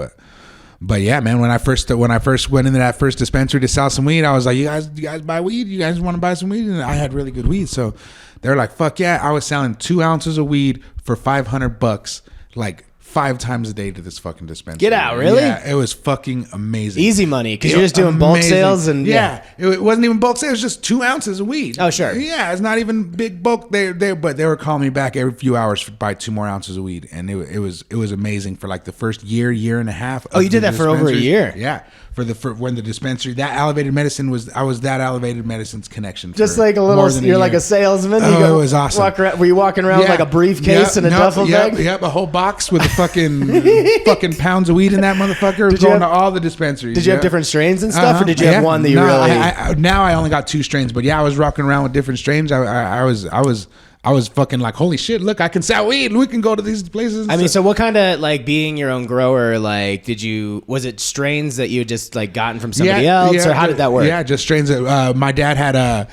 B: But yeah, man, when I first went into that first dispensary to sell some weed, I was like, you guys buy weed? You guys want to buy some weed? And I had really good weed, so they're like, fuck yeah! I was selling 2 ounces of weed for $500, like 5 times a day to this fucking dispensary.
A: Get out, really?
B: Yeah, it was fucking amazing.
A: Easy money, because you're just doing bulk sales and
B: it wasn't even bulk sales. It was just 2 ounces of weed.
A: Oh sure.
B: Yeah, it's not even big bulk. But they were calling me back every few hours to buy 2 more ounces of weed, and it was amazing for like the first year and a half.
A: Oh, you did that for over a year?
B: Yeah. For when the dispensary, that Elevated Medicine I was that Elevated Medicine's connection.
A: Just like a little, you're like a salesman.
B: It was awesome.
A: Were you walking around with like a briefcase and a duffel bag?
B: Yep, a whole box with the fucking pounds of weed in that motherfucker. Going to all the dispensaries.
A: Did you have different strains and stuff, or did you have one that you really?
B: Now I only got 2 strains, but yeah, I was rocking around with different strains. I was fucking like, holy shit, look, I can sell weed. We can go to these places.
A: I mean, so what kind of, like, being your own grower, like, was it strains that you had just, like, gotten from somebody else, or how did that work?
B: Yeah, just strains that, my dad had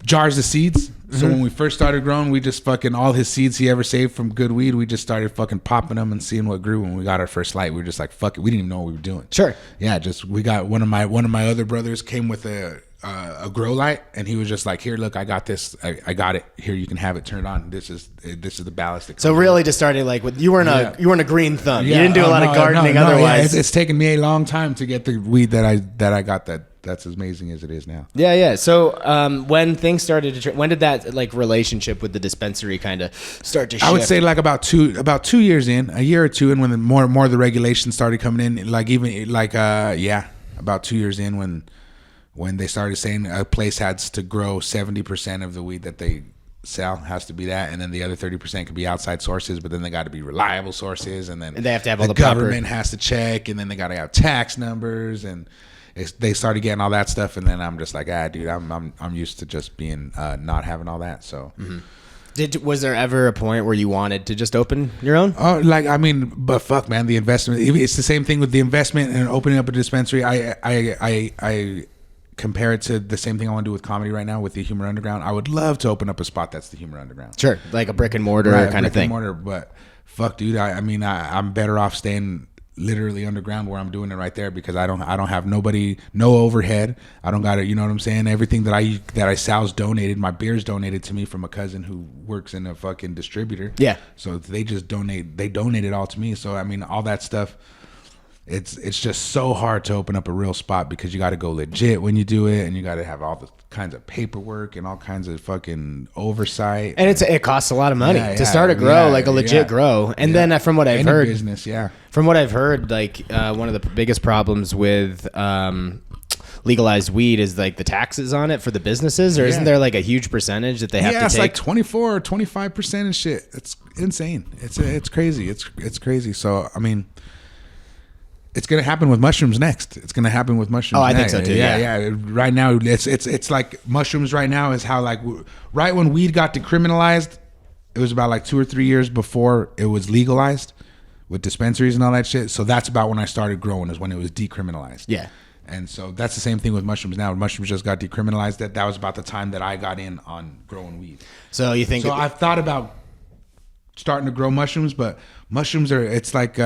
B: jars of seeds. So when we first started growing, we just fucking, all his seeds he ever saved from good weed, we just started fucking popping them and seeing what grew. When we got our first light, we were just like, fuck it. We didn't even know what we were doing.
A: Sure.
B: Yeah, we got one of my other brothers came with a grow light, and he was just like, here, look, I got this. I got it. Here, you can have it turned on. This is the ballast.
A: So really just started like with, you weren't a green thumb. You didn't do a lot of gardening otherwise.
B: Yeah. It's taken me a long time to get the weed that I got that's as amazing as it is now.
A: Yeah. So when things started to when did that like relationship with the dispensary kind of start to shift?
B: I would say like about 2 years in, a year or two in, when more of the regulations started coming in, like even like about 2 years in when they started saying a place has to grow 70% of the weed that they sell has to be that, and then the other 30% could be outside sources, but then they got to be reliable sources, and then
A: they have to have all the
B: government has to check, and then they got to have tax numbers, and they started getting all that stuff, and then I'm just like, dude, I'm used to just being not having all that. So.
A: Mm-hmm. Was there ever a point where you wanted to just open your own?
B: Oh, like, I mean, but fuck, man, the investment. It's the same thing with the investment and opening up a dispensary. I compare it to the same thing I want to do with comedy right now with the Humor Underground. I would love to open up a spot that's the Humor Underground.
A: Sure, like a brick and mortar kind of thing.
B: But fuck, dude, I mean, I'm better off staying literally underground where I'm doing it right there because I don't have nobody, no overhead. I don't got it. You know what I'm saying? Everything that I sell's donated. My beer's donated to me from a cousin who works in a fucking distributor.
A: Yeah.
B: So they just donate. They donate it all to me. So I mean, all that stuff. It's just so hard to open up a real spot because you got to go legit when you do it, and you got to have all the kinds of paperwork and all kinds of fucking oversight.
A: And it costs a lot of money to start a grow, like a legit grow. And then from what I've heard,
B: business,
A: from what I've heard, like one of the biggest problems with legalized weed is like the taxes on it for the businesses, or isn't there like a huge percentage that they have to take?
B: It's like 24 or 25% and shit. It's insane. It's crazy. It's crazy. So I mean, it's gonna happen with mushrooms next. It's gonna happen with mushrooms.
A: Oh, I think so too.
B: Yeah. Right now, it's like mushrooms. Right now is how like right when weed got decriminalized, it was about like 2 or 3 years before it was legalized with dispensaries and all that shit. So that's about when I started growing, is when it was decriminalized.
A: Yeah.
B: And so that's the same thing with mushrooms now. Mushrooms just got decriminalized. That was about the time that I got in on growing weed.
A: So you think?
B: So I've thought about starting to grow mushrooms, but mushrooms are, it's like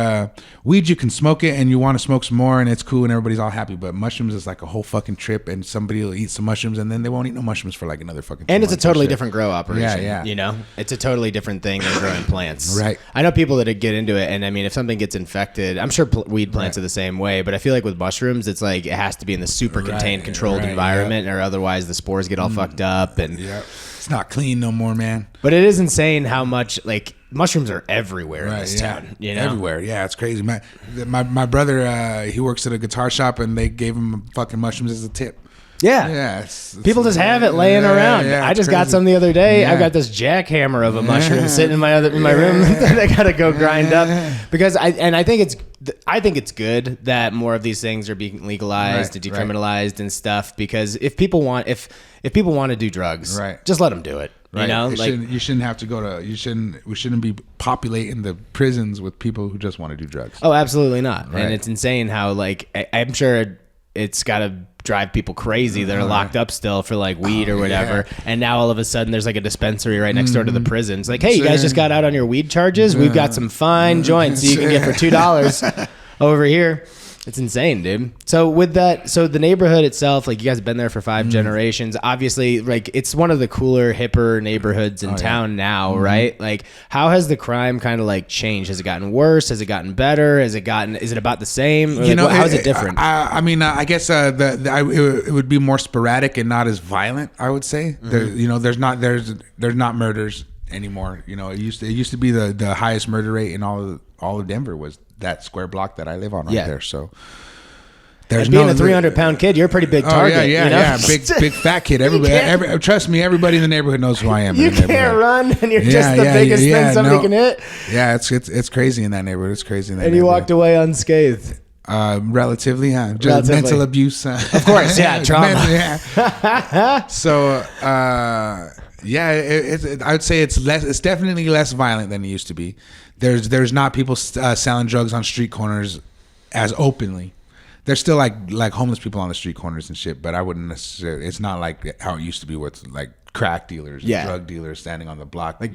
B: weed, you can smoke it and you want to smoke some more and it's cool and everybody's all happy, but mushrooms is like a whole fucking trip, and somebody will eat some mushrooms and then they won't eat no mushrooms for like another fucking 2
A: and it's a
B: months
A: totally different grow operation.
B: Yeah.
A: You know, it's a totally different thing than growing plants.
B: Right.
A: I know people that get into it, and I mean, if something gets infected, I'm sure weed plants are the same way, but I feel like with mushrooms, it's like it has to be in the super contained, controlled environment, or otherwise the spores get all fucked up. And
B: it's not clean no more, man.
A: But it is insane how much like mushrooms are everywhere in this town. You know,
B: everywhere. Yeah, it's crazy. My brother, he works at a guitar shop, and they gave him fucking mushrooms as a tip.
A: Yeah. People just have it laying around. I just got some the other day. I've got this jackhammer of a mushroom sitting in my room that I gotta go grind up because I think it's good that more of these things are being legalized and decriminalized and stuff, because if people want to do drugs, just let them do it. You know,
B: you shouldn't have to go to. We shouldn't be populating the prisons with people who just want to do drugs.
A: Oh, absolutely not. And it's insane how like I'm sure it's got to drive people crazy that are locked up still for like weed or whatever. And now all of a sudden there's like a dispensary right next door to the prison. It's like, hey, you guys just got out on your weed charges. We've got some fine joints you can get for $2 over here. It's insane, dude. So with that, so the neighborhood itself, like you guys have been there for 5 generations. Obviously, like it's one of the cooler, hipper neighborhoods in town now, right? Like, how has the crime kind of like changed? Has it gotten worse? Has it gotten better? Is it about the same? Or like, how is it different?
B: I mean, I guess it would be more sporadic and not as violent, I would say. There's not murders anymore. You know, it used to be the highest murder rate in all of Denver was that square block that I live on there. So there's
A: being a 300-pound kid, you're a pretty big target.
B: Big fat kid. Everybody, trust me, everybody in the neighborhood knows who I am.
A: You can't run, and you're just the biggest thing somebody can hit.
B: Yeah, it's crazy in that neighborhood. It's crazy in that.
A: And
B: you
A: walked away unscathed.
B: Relatively, just mental abuse.
A: Of course, trauma.
B: So, I would say it's less. It's definitely less violent than it used to be. There's not people selling drugs on street corners as openly. There's still like homeless people on the street corners and shit, but I wouldn't necessarily. It's not like how it used to be with like crack dealers, and drug dealers standing on the block,
A: like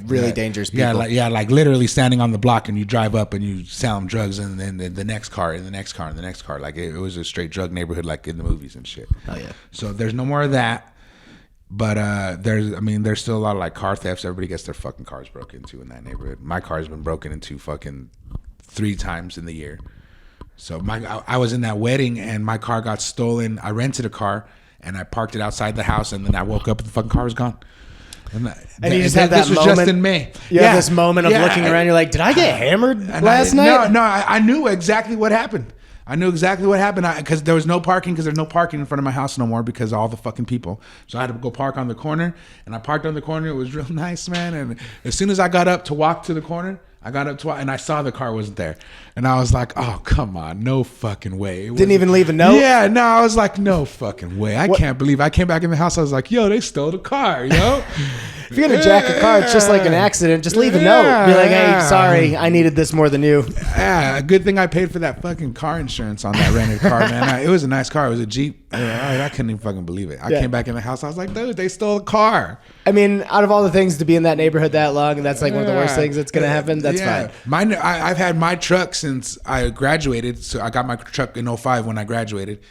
A: really dangerous people.
B: Like literally standing on the block, and you drive up and you sell them drugs, and then the next car, and the next car, and the next car. Like it was a straight drug neighborhood, like in the movies and shit.
A: Oh yeah.
B: So there's no more of that. But there's still a lot of like car thefts. Everybody gets their fucking cars broken into in that neighborhood. My car's been broken into fucking 3 times in the year. So I was in that wedding and my car got stolen. I rented a car and I parked it outside the house, and then I woke up and the fucking car was gone.
A: And you just had that moment. This was
B: just in May.
A: Yeah, this moment of looking around. You're like, did I get hammered last night?
B: No, I knew exactly what happened. Because there was no parking, because there's no parking in front of my house no more because of all the fucking people. So I had to go park on the corner, and I parked on the corner. It was real nice, man. And as soon as I got up to walk to the corner, and I saw the car wasn't there. And I was like, oh, come on. No fucking way.
A: Didn't even leave a note?
B: Yeah, no. I was like, no fucking way. I can't believe I came back in the house. I was like, yo, they stole the car, yo.
A: if you're gonna jack a car, it's just like an accident. Just leave a note. Be like, hey, sorry, I needed this more than you.
B: Yeah, good thing I paid for that fucking car insurance on that rented car, man. It was a nice car. It was a Jeep. I couldn't even fucking believe it. I came back in the house. I was like, dude, they stole a car.
A: I mean, out of all the things to be in that neighborhood that long, and that's like one of the worst things that's gonna happen. That's fine.
B: I've had my truck since I graduated. So I got my truck in 05 when I graduated.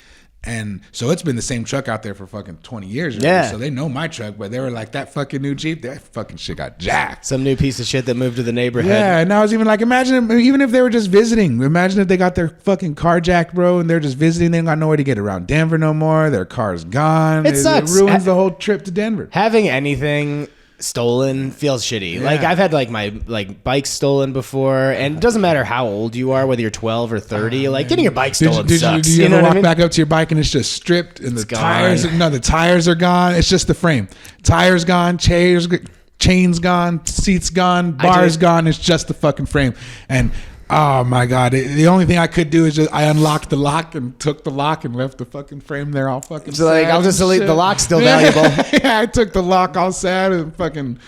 B: And so it's been the same truck out there for fucking 20 years. So they know my truck, but they were like, that fucking new Jeep, that fucking shit got jacked.
A: Some new piece of shit that moved to the neighborhood.
B: Yeah, and I was even like, imagine, even if they were just visiting. Imagine if they got their fucking car jacked, bro, and they're just visiting. They don't got nowhere to get around Denver no more. Their car's gone.
A: It sucks.
B: It ruins the whole trip to Denver.
A: Having anything stolen feels shitty. Like I've had like my bike stolen before, and it doesn't matter how old you are, whether you're 12 or 30. Like getting your bike stolen sucks.
B: Did you ever walk back up to your bike and it's just stripped and the tires are gone? It's just the frame. Tires gone, chains gone, seats gone, bars gone. It's just the fucking frame. And oh my God! The only thing I could do is I unlocked the lock and took the lock and left the fucking frame there all fucking. So
A: like I'll just delete the lock's still valuable.
B: Yeah, I took the lock all sad and fucking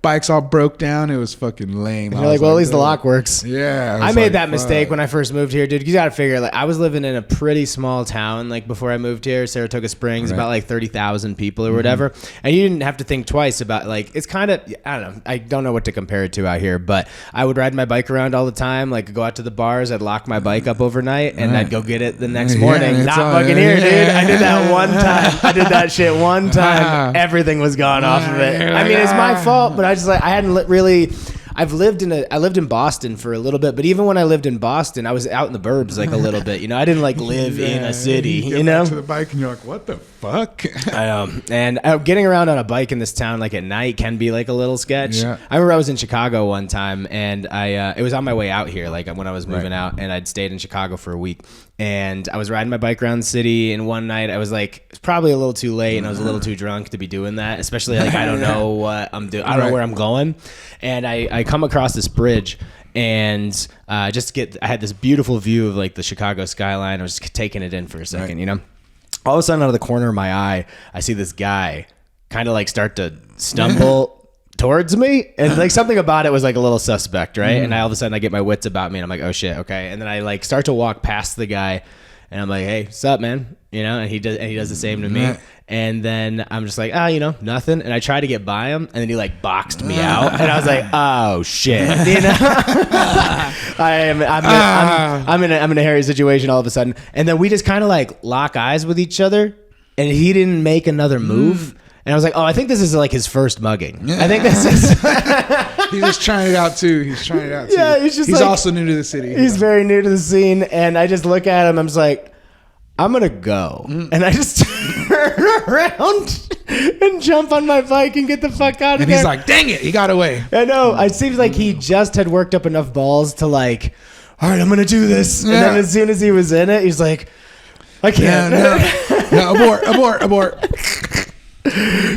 B: bike's all broke down. It was fucking lame.
A: You're like, well, at least the lock works.
B: Yeah,
A: I made that mistake when I first moved here, dude. You got to figure, like, I was living in a pretty small town, like before I moved here, Saratoga Springs, about like 30,000 people or whatever, and you didn't have to think twice about like it's kind of I don't know. I don't know what to compare it to out here, but I would ride my bike around all the time, like go out to the bars. I'd lock my bike up overnight, and I'd go get it the next morning. Not fucking here, dude. I did that one time. I did that shit one time. Everything was gone off of it. I mean, it's my fault, but I hadn't really. I lived in Boston for a little bit, but even when I lived in Boston, I was out in the burbs like a little bit. You know, I didn't like live in a city. You know,
B: to the bike and you're like, what the fuck?
A: I know. And getting around on a bike in this town like at night can be like a little sketch.
B: Yeah.
A: I remember I was in Chicago one time, and it was on my way out here, like when I was moving out, and I'd stayed in Chicago for a week. And I was riding my bike around the city, and one night I was like, it's probably a little too late, and I was a little too drunk to be doing that, especially like I don't know what I'm doing. I don't know where I'm going. And I come across this bridge, and I had this beautiful view of like the Chicago skyline. I was just taking it in for a second, you know. All of a sudden, out of the corner of my eye, I see this guy kind of like start to stumble towards me, and like something about it was like a little suspect, right? And all of a sudden I get my wits about me, and I'm like, oh shit, okay. And then I like start to walk past the guy, and I'm like, hey, what's up, man? You know, and he does the same to me. And then I'm just like, you know, nothing. And I try to get by him, and then he like boxed me out, and I was like, oh shit, you know. I'm in a hairy situation all of a sudden, and then we just kind of like lock eyes with each other, and he didn't make another move. And I was like, oh, I think this is like his first mugging. I think this is...
B: He's just trying it out too.
A: Yeah, he's
B: like, also new to the city.
A: He's very new to the scene. And I just look at him. I'm just like, I'm going to go. And I just turn around and jump on my bike and get the fuck out of there.
B: And he's like, dang it, he got away.
A: I know. It seems like he just had worked up enough balls to like, all right, I'm going to do this. And then as soon as he was in it, he's like, I can't.
B: No, abort.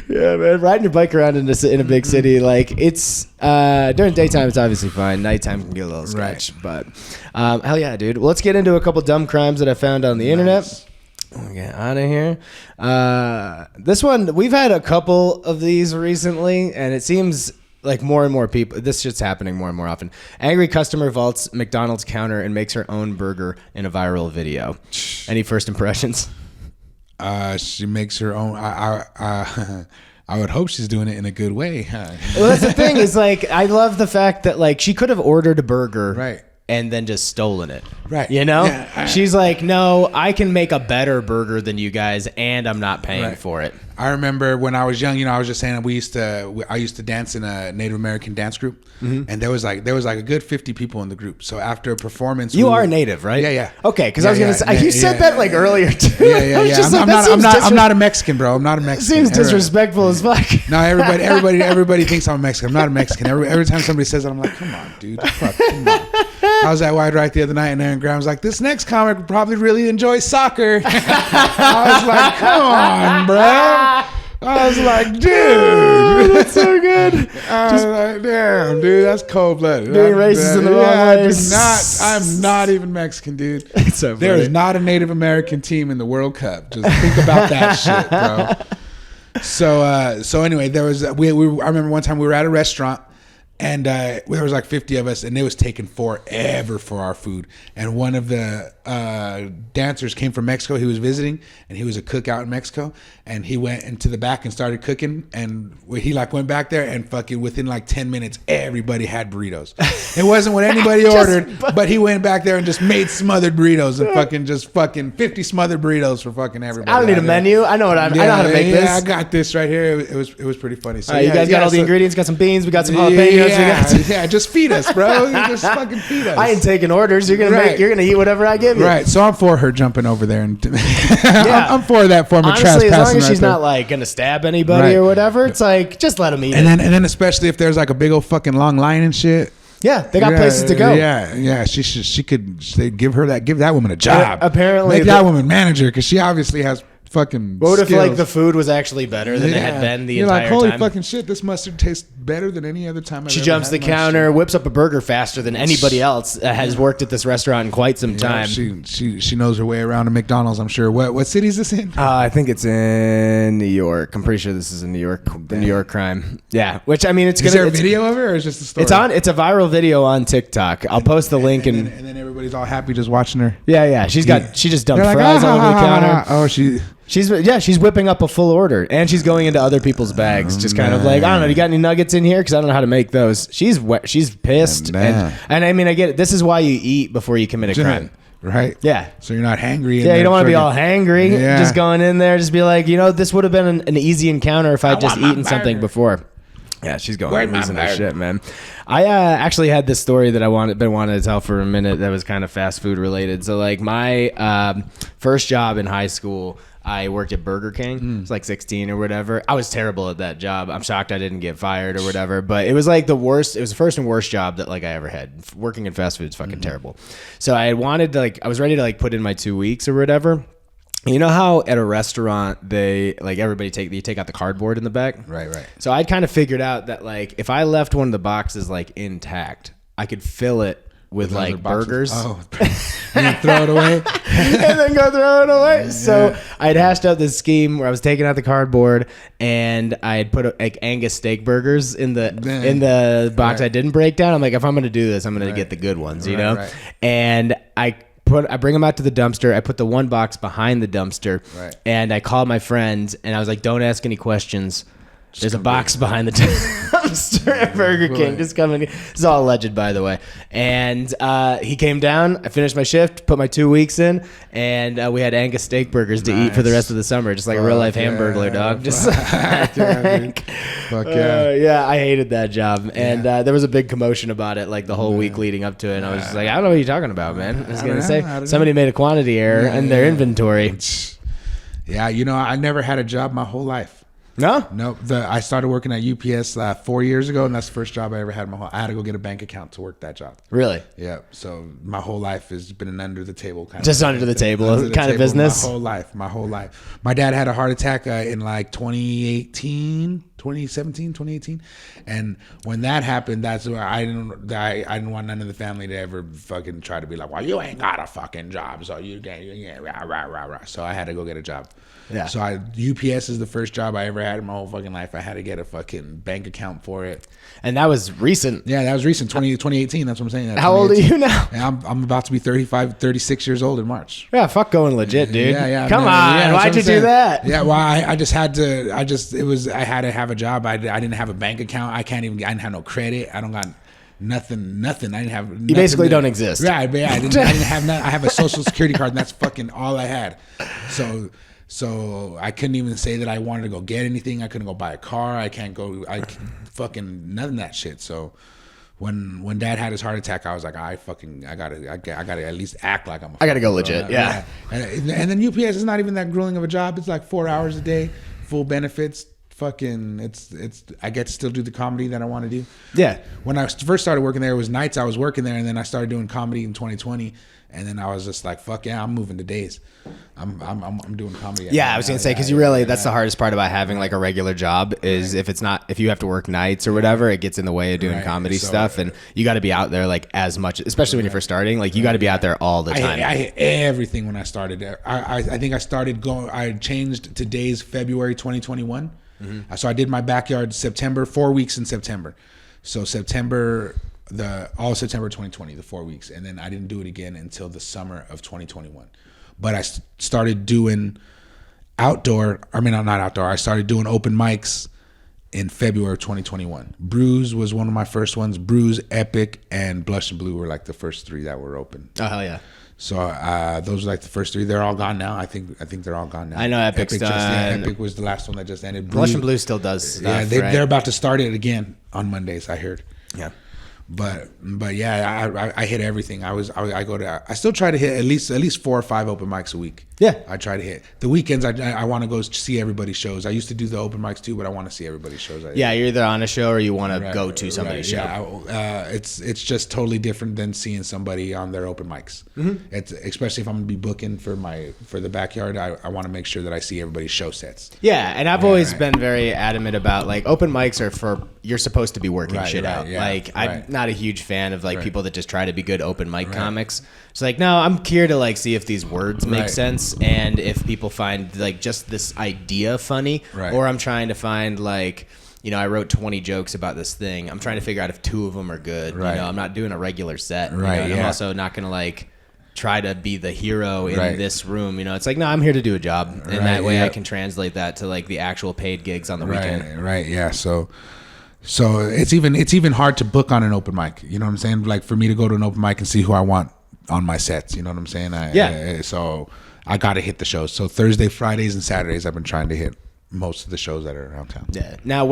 A: Yeah, man, riding your bike around in a big city, like it's during daytime it's obviously fine. Nighttime can get a little sketch, but hell yeah, dude. Well, let's get into a couple dumb crimes that I found on the internet. We'll get out of here. This one, we've had a couple of these recently, and it seems like more and more people, this shit's happening more and more often. Angry customer vaults McDonald's counter and makes her own burger in a viral video. Any first impressions?
B: She makes her own. I would hope she's doing it in a good way.
A: Well, that's the thing. Is like I love the fact that like she could have ordered a burger,
B: right,
A: and then just stolen it,
B: right?
A: You know, she's like, no, I can make a better burger than you guys, and I'm not paying for it.
B: I remember when I was young, you know, I was just saying I used to dance in a Native American dance group, and there was like a good 50 people in the group. So after a performance,
A: you are Native, right?
B: Yeah.
A: Okay, because I was gonna say you said that like earlier too.
B: Yeah. I'm not a Mexican, bro. I'm not a Mexican.
A: Seems disrespectful as fuck.
B: No, everybody thinks I'm a Mexican. I'm not a Mexican. Every time somebody says that, I'm like, come on, dude. Come on. I was at Wide Right the other night, and Aaron Graham was like, this next comic would probably really enjoy soccer. I was like, come on, bro. I was like, dude,
A: that's so good.
B: I was like, damn, dude, that's cold blooded.
A: Being racist in the wrong way.
B: I'm not even Mexican, dude.
A: It's so funny.
B: There is not a Native American team in the World Cup. Just think about that shit, bro. So anyway, there was I remember one time we were at a restaurant. And there was like 50 of us, and it was taking forever for our food. And one of the dancers came from Mexico. He was visiting, and he was a cook out in Mexico. And he went into the back and started cooking. And he like went back there, and fucking within like 10 minutes, everybody had burritos. It wasn't what anybody ordered, but he went back there and just made smothered burritos and fucking 50 smothered burritos for fucking everybody.
A: I don't need a menu. I know I know how to make this.
B: Yeah, I got this right here. It was pretty funny. So
A: you guys got all the ingredients. Got some beans. We got some jalapenos.
B: Yeah, just feed us, bro. Just fucking feed us.
A: I ain't taking orders. You're gonna eat whatever I give you.
B: Right. So I'm for her jumping over there, and I'm for that form of
A: honestly,
B: trespassing.
A: As long as she's not like gonna stab anybody or whatever, it's like just let them eat.
B: And then especially if there's like a big old fucking long line and shit.
A: Yeah, they got places to go.
B: Yeah. She could. They'd give that woman a job.
A: Apparently,
B: make that woman manager because she obviously has fucking.
A: What
B: skills.
A: if like the food was actually better than it had been the entire time?
B: You're like, holy fucking shit! This mustard tastes better than any other time.
A: She jumps the counter, whips up a burger faster than anybody else. Has worked at this restaurant in quite some time.
B: She knows her way around to McDonald's. I'm sure. What city is this in?
A: I think it's in New York. I'm pretty sure this is in New York. The New York crime. Yeah, which I mean, is
B: there a video of it or is it just a story?
A: It's a viral video on TikTok. I'll post the link and
B: then everybody's all happy just watching her.
A: Yeah. She just dumped fries all over the counter.
B: Oh,
A: She's whipping up a full order and she's going into other people's bags, just kind of like, I don't know, you got any nuggets in here? Because I don't know how to make those. She's pissed, and I mean, I get it. This is why you eat before you commit a crime,
B: right?
A: Yeah.
B: So you're not hangry.
A: Yeah, you don't want to be all hangry. Yeah. Just going in there, just be like, this would have been an easy encounter if I'd just eaten something before. Yeah, she's going losing her shit, man. I actually had this story that I been wanting to tell for a minute that was kind of fast food related. So like my first job in high school, I worked at Burger King. I was like 16 or whatever. I was terrible at that job. I'm shocked I didn't get fired or whatever. But it was like the worst. It was the first and worst job that like I ever had. Working in fast food is fucking terrible. So I was ready to put in my 2 weeks or whatever. You know how at a restaurant they everybody take out the cardboard in the back?
B: Right.
A: So I'd kind of figured out that like if I left one of the boxes like intact, I could fill it with like burgers.
B: Oh, and throw it away.
A: And then go throw it away. Yeah. So I'd hashed out this scheme where I was taking out the cardboard and I had put like Angus steak burgers in the box I didn't break down. I'm like, if I'm going to do this, I'm going to get the good ones, you know? Right. And I bring them out to the dumpster. I put the one box behind the dumpster and I called my friends and I was like, don't ask any questions. There's a box behind the dumpster at Burger King. Just coming. This is all alleged, by the way. And he came down. I finished my shift, put my 2 weeks in, and we had Angus steak burgers to eat for the rest of the summer, just like a real life hamburglar, dog. Just
B: Fuck yeah.
A: Yeah, I hated that job, and there was a big commotion about it, like the whole week leading up to it. And I was just like, I don't know what you're talking about, man. I was gonna say somebody made a quantity error in their inventory.
B: Yeah, I never had a job my whole life.
A: No.
B: I started working at UPS 4 years ago, and that's the first job I ever had. I had to go get a bank account to work that job.
A: Really?
B: Yeah. So my whole life has been an under the table kind
A: of under the table business.
B: My whole life. My dad had a heart attack in like 2018, and when that happened, that's where I didn't want none of the family to ever fucking try to be like, well, you ain't got a fucking job, so you can't, rah. So I had to go get a job.
A: Yeah.
B: So UPS is the first job I ever had in my whole fucking life. I had to get a fucking bank account for it.
A: And that was recent.
B: Yeah, that was recent. 2018. That's what I'm saying.
A: How old are you now?
B: And I'm about to be 36 years old in March.
A: Yeah, fuck going legit, dude.
B: Yeah.
A: Come on.
B: Yeah,
A: why'd you do that?
B: Yeah, well, I just had to. I had to have a job. I didn't have a bank account. I didn't have no credit. I don't got nothing. I didn't have.
A: You basically don't exist.
B: Right, but I didn't have nothing. I have a social security card, and that's fucking all I had. So I couldn't even say that I wanted to go get anything. I couldn't go buy a car. I fucking none of that shit. So when Dad had his heart attack, I was like, I gotta at least act like
A: I gotta go legit. Yeah.
B: And then UPS is not even that grueling of a job. It's like 4 hours a day, full benefits. Fucking, it's. I get to still do the comedy that I want to do.
A: Yeah.
B: When I first started working there, it was nights I was working there, and then I started doing comedy in 2020. And then I was just like, fuck yeah, I'm moving to days. I'm doing comedy.
A: Yeah, I was gonna say, because that's the hardest part about having like a regular job is if you have to work nights or whatever, it gets in the way of doing comedy stuff, and you got to be out there like as much, especially when you're first starting. Like you got to be out there all the time.
B: I hate everything when I started there. I think I started going. I changed to days February 2021. Mm-hmm. So I did my backyard September, 4 weeks in September. So all September 2020, the 4 weeks. And then I didn't do it again until the summer of 2021. But I started doing not outdoor. I started doing open mics in February of 2021. Bruise was one of my first ones. Bruise, Epic, and Blush and Blue were like the first 3 that were open.
A: Oh, hell yeah.
B: So those are like the first 3. They're all gone now. I think they're all gone now.
A: I know Epic's done.
B: Epic was the last one that just ended.
A: Blush and Blue still does stuff,
B: yeah,
A: right?
B: They're about to start it again on Mondays, I heard.
A: Yeah.
B: But yeah, I hit everything. I still try to hit at least 4 or 5 open mics a week.
A: Yeah,
B: I try to hit the weekends. I want to go see everybody's shows. I used to do the open mics too, but I want to see everybody's shows.
A: Yeah, you're either on a show or you want to go to somebody's show.
B: Yeah, it's just totally different than seeing somebody on their open mics. Mm-hmm. It's especially if I'm gonna be booking for the backyard. I want to make sure that I see everybody's show sets.
A: Yeah, and I've always been very adamant about like open mics are for you're supposed to be working shit out. Yeah, like I'm not a huge fan of like people that just try to be good open mic comics. It's like, no, I'm here to like see if these words make sense and if people find like just this idea funny, or I'm trying to find like, you know, I wrote 20 jokes about this thing. I'm trying to figure out if 2 of them are good. You know, I'm not doing a regular set.
B: Right.
A: You know? I'm also not gonna like try to be the hero in this room. You know, it's like, no, I'm here to do a job, and that way I can translate that to like the actual paid gigs on the weekend.
B: Right. Yeah. So it's even hard to book on an open mic. You know what I'm saying? Like for me to go to an open mic and see who I want on my sets. You know what I'm saying? So I got to hit the shows. So Thursday, Fridays, and Saturdays, I've been trying to hit most of the shows that are around town.
A: Yeah. Now,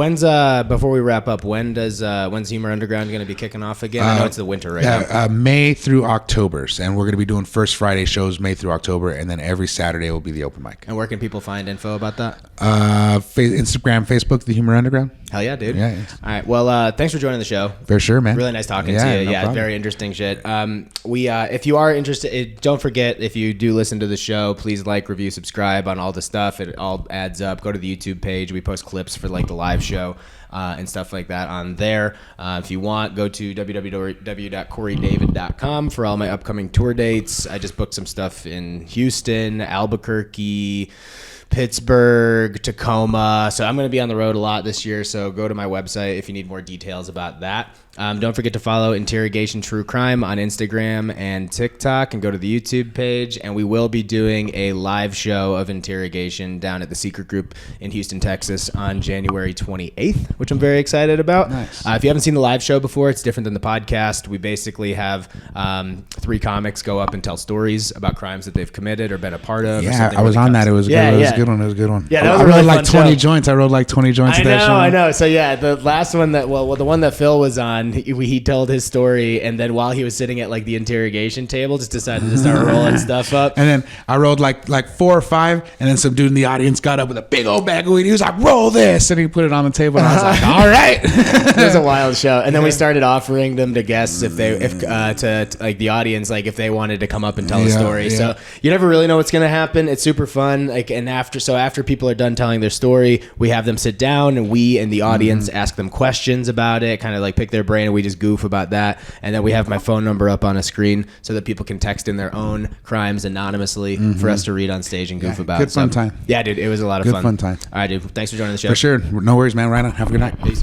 A: before we wrap up, when's Humor Underground going to be kicking off again? I know it's the winter right now.
B: May through October, and we're going to be doing first Friday shows May through October, and then every Saturday will be the open mic.
A: And where can people find info about that?
B: Instagram, Facebook, The Humor Underground.
A: Hell yeah, dude.
B: Yeah.
A: All right. Well, thanks for joining the show.
B: For sure, man.
A: Really nice talking to you. No problem. Very interesting shit. If you are interested, don't forget, if you do listen to the show, please like, review, subscribe on all the stuff. It all adds up. Go to the YouTube page. We post clips for like the live show and stuff like that on there. If you want, go to www.coreydavid.com for all my upcoming tour dates. I just booked some stuff in Houston, Albuquerque, Pittsburgh, Tacoma. So I'm going to be on the road a lot this year. So go to my website if you need more details about that. Don't forget to follow Interrogation True Crime on Instagram and TikTok, and go to the YouTube page. And we will be doing a live show of Interrogation down at the Secret Group in Houston, Texas on January 28th, which I'm very excited about.
B: Nice.
A: If you haven't seen the live show before, it's different than the podcast. We basically have 3 comics go up and tell stories about crimes that they've committed or been a part of.
B: Yeah, I was on that. It was good. It was a good one. It was a good one.
A: Yeah, that was
B: I
A: really
B: rode like 20
A: show.
B: joints. I rode like 20 joints.
A: I know. So yeah, the last one the one that Phil was on, he told his story, and then while he was sitting at like the interrogation table, just decided to start rolling stuff up.
B: And then I rolled like 4 or 5, and then some dude in the audience got up with a big old bag of weed. He was like, "Roll this," and he put it on the table. And I was like, "All right."
A: It was a wild show. And then we started offering them to guests to like the audience, like if they wanted to come up and tell a story. Yeah. So you never really know what's gonna happen. It's super fun. Like, and after people are done telling their story, we have them sit down, and we and the audience ask them questions about it, kind of like pick their brain, and we just goof about that. And then we have my phone number up on a screen so that people can text in their own crimes anonymously for us to read on stage and goof about.
B: Good fun time.
A: Yeah, dude, it was a lot of fun.
B: Good fun time.
A: All right, dude. Thanks for joining the show.
B: For sure. No worries, man. Right on. Have a good night.
A: Peace.